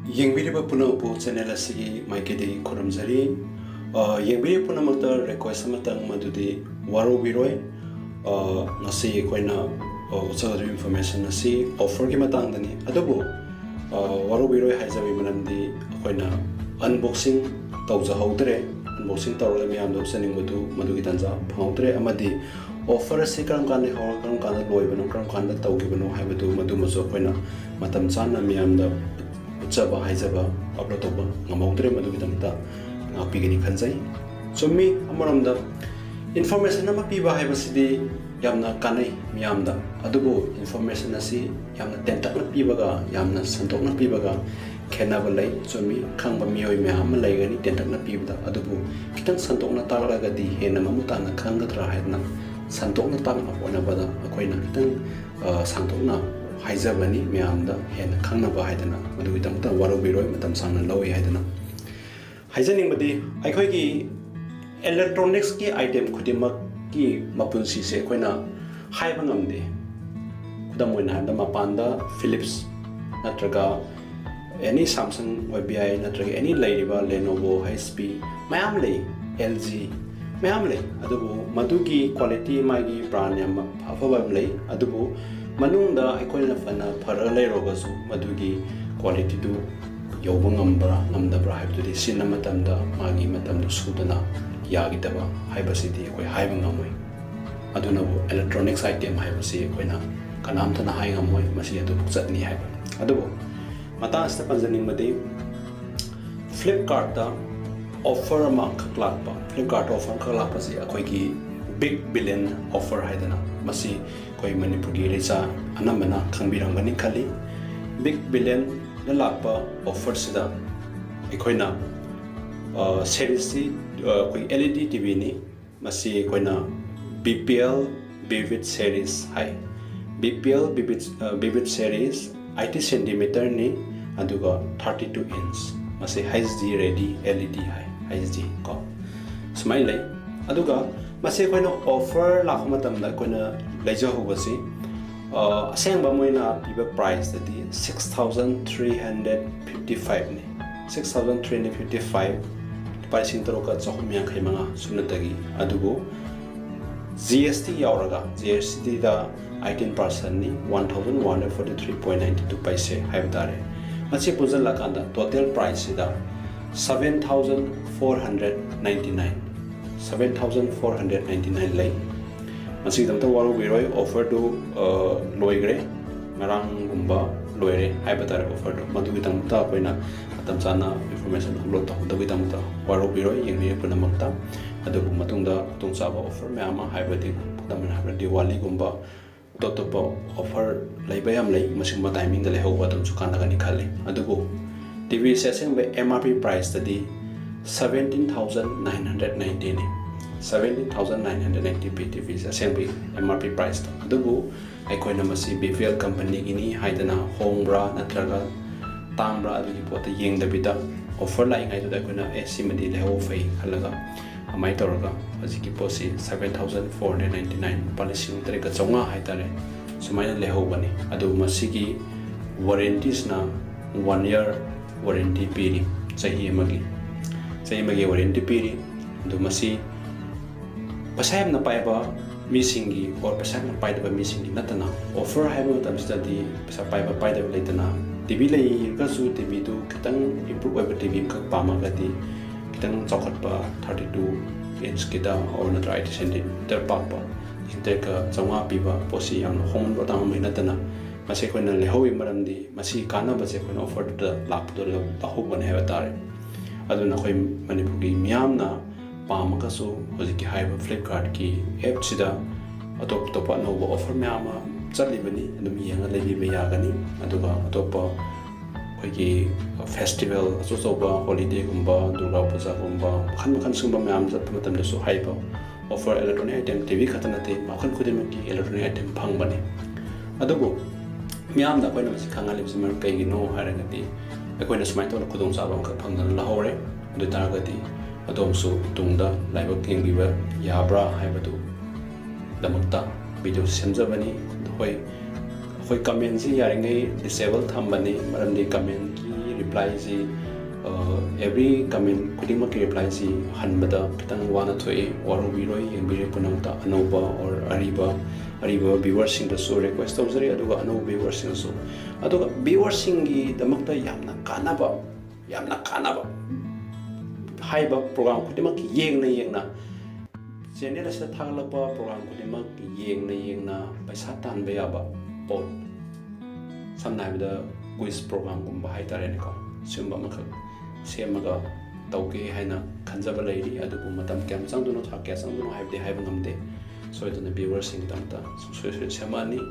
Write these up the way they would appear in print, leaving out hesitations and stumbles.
Yengbiriba punapu channel asigi maikedi khoramjari yengbiri punamakta request amatang madudi waro biroi ngasi koina uchadu information asi offer gi matangdani adubu waro biroi haijabi manamdi koina unboxing tawja hawdre unboxing tawra miyam do saning madugi tanja phawdre amadi offer se karam kan hor karam kan loibano karam kan tawgibano haibadu madu maso koina matam chana miyam da uchaba haijaba upload toba ngamawdre madugi tamta ngapigani khanjai chumi amaramda information ama piba haibasidi yamna kanai miyamda adubu information asi yamna tentakna pibaga yamna santokna pibaga khenaba lai chumi khangba miyoi miyam lai gani tentakna pibda adubu kitang santokna talaga di hena mamutana khangadra haidna santokna tangna bona bada akoina kitang santokna haijabani miyamda hena khangnaba haidana madugi tamta waro biroi matam sangna lawi haidana haijani badi aikhoigi electronics ki item khudimak ki mapunsi se koina haiba ngamde kudam moina handa mapanda Philips natraga any Samsung YBI natraga any lairiba Lenovo HP mayam lei LG mayam lei adubu madugi quality magi brand yam afaba lei adubu manungda aikoina fana phara leirogasu madugi quality du yoba ngambra ngamdabra haibdudi sinna matamda magi matamdu sudana yagidaba haibasidi koi haiba ngamoi aduna bu electronics item haibasi koina kanamtana hai ngamoi masi adu chatni haiba adubu mata asta panjaning madi Flipkart da offer ma khlakpa Flipkart offer khlakpa si akoi ki big billion offer haidana masi koi manipuri recha anamana khangbirangani khali big billion na lakpa offer sida ekoina series koi LED TV ni masi koina BPL Vivid series hai BPL Vivid series 80 cm ni aduga 32 inch masi HD ready LED hai HD ko smile lai aduga masi koina offer lakma tamda koina leja hubasi asengba moina piba price dadi 6355 ni 6355 pricing taroka chahumya khaimanga sunatagi adugo GST yauraga GST da 18% ni 1143.92 paise haibdare machi puzal lakanda total price da 7499 lay machi damta waru biroi offer do loigre ngarang gumba loire haibdare offer do madugi tamta koina atam chana information upload to dawi tamta waru biroi yengni punamakta adubu matungda tungchaba offer mayama haibadi tamna habra diwali gumba totopo offer laibayam lai masingba timing da lehowa tam chukana gani khali adubu TV setting by MRP price tadi 17990 ni 17990 TV setting by MRP price ta adubu aikoina masi BVL company gini haidana hongbra natraga tambra adugi pota yengdabida offer lai ngai da koina AC madi leho fai khalaga amai toroga ajiki posi 7499 policing treka chonga haitare sumaina leho bani adu masigi warranties na 1 year warranty piri sahi magi warranty piri adu masi pasayam na paiba misingi or pasayam na paida ba misingi natana offer haiba tamstadi pasa paiba paida leitana TV lay kasu TV tu kitang improve over TV ka pamagati kitang chokhat pa 32 inch kita or na 80 cm pakpa inte ka chonga piba posi yang hon botang mai natana masi koina lehowi maramdi masi kana ba che koina offer da lapdo la tahu ban hewa tare aduna khoi manipuri miyamna pamaka so hojiki haiba Flipkart ki app sida atop topa no offer miyama chalibani adum yanga lebi be yagani aduga atopa khoi festival asoba holiday gumba durga puja gumba khan sumba myam jat matam da so haiba offer electronic item TV khatana te makhan khudima ki electronic item phangbani adugo myam da koina masi khangali bsimar kai gi no haragati koina smai to khudong sa bang phangdan la hore du taragati adom su tungda laiba king biba yabra haibadu damakta video semjabani hoi comment si yaringai disable thambani maramdi comment ki reply si every comment kudingmak reply si hanbada kitang wana thoi waru biroi yengbire punamta anoba or ariba viewers sing da so request tawjari aduga anoba viewers sing so aduga viewers sing gi damakta yamna kanaba haiba program kudingmak yengna channel asa thaglakpa program kudingmak yengna paisa tanba yaba pot samna habida quiz program gumba haitare ko sumba makha semaga tauke haina khanjaba leiri adubu matam kyam changduno thakya changduno haibde haiba ngamde so ituna viewers sing tamta so semani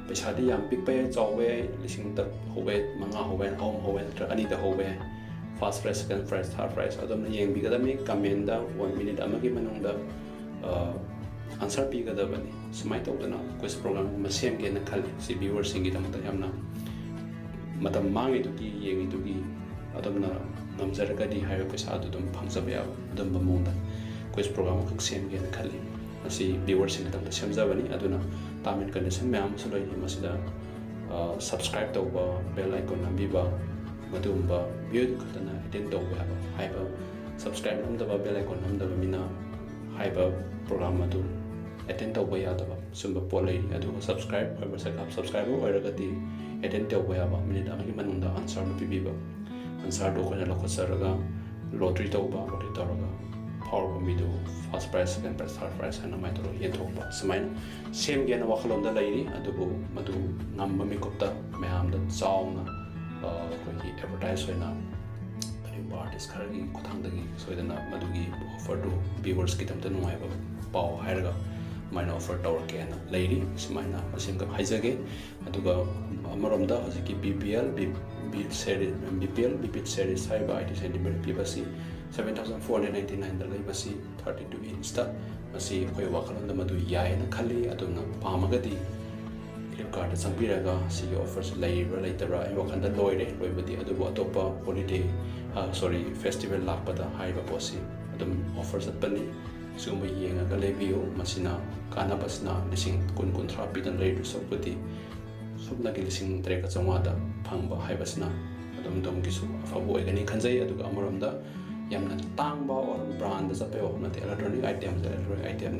paisa di yam pikpe chawwe lising tak hobe manga hobe hobe ani da hobe first prize second prize third prize adom yeng bi gadami comment da 1 minute amagi manungda answer pi gadabani smai tawdana quiz program ma sem ge na khali si viewers sing gi tamta yamna matam mangi tu ki yengi tu ki adamna namjaragadi haiba paisa adu dum phangsabe ya dum bamonda quiz program khak sem ge na khali asi viewers sing tamta semjabani aduna tamin condition myam suloi masida subscribe tawba bell icon nambiba madumba video khatana attend tawba haiba subscribe namdaba bell icon namdaba mina haiba program adu attend tawba yadaba sumba polai adu subscribe or subscribe oiragati attend tawba yaba minute amagi manunda answer no pibiba answer do khona lokhosaraga lottery tawba lottery tawraga power commido first prize second prize third prize hana mai toro yethokba samaina same gena wakhalonda lairi adubu madu ngamba mikopta mayamda chauna koi advertise hoina ani artist kharagi kuthangdagi soidana madugi offer to viewers kitamta nungaiba pau hairaga maina offer tawrake hana lairi samaina asimga haijage aduga amaromda hojiki BPL series haiba IT centimeter pibasi 7499 da laibasi 32 inch da masi koi wakhalonda madu yaina khali aduna pamagadi Flipkart sangbiraga si offers laira laitara ai wakhanda loire loibadi adubu atopa holiday festival lakpada haiba posi adum offers atpani sumba yenga lebiyo masina kana basna lising kun pidan leiru sopudi subna gi lising treka chawada phangba haibasna adum dom gisu afabu egani khanjai aduga amaramda yamna tangba or brand sa pe na electronic item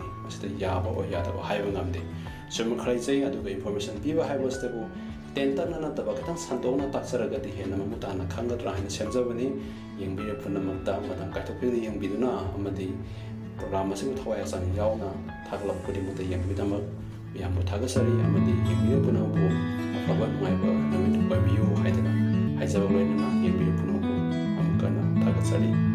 ni asita yaba o yada ba haiba ngamde sum khlai chai aduga information piba haiba stebu tenta na taba katang santona taksaraga di hena mamutana khangadra hina semjabani yengbire punamakta madam kaitopini yengbiduna amadi program asing thawaya sang yauna thaglap pudi muta yengbidama yambu thagasari amadi yengbire punabu afaba ngaiba namit babiyo haidana haijaba loina yengbire punabu amkana thagasari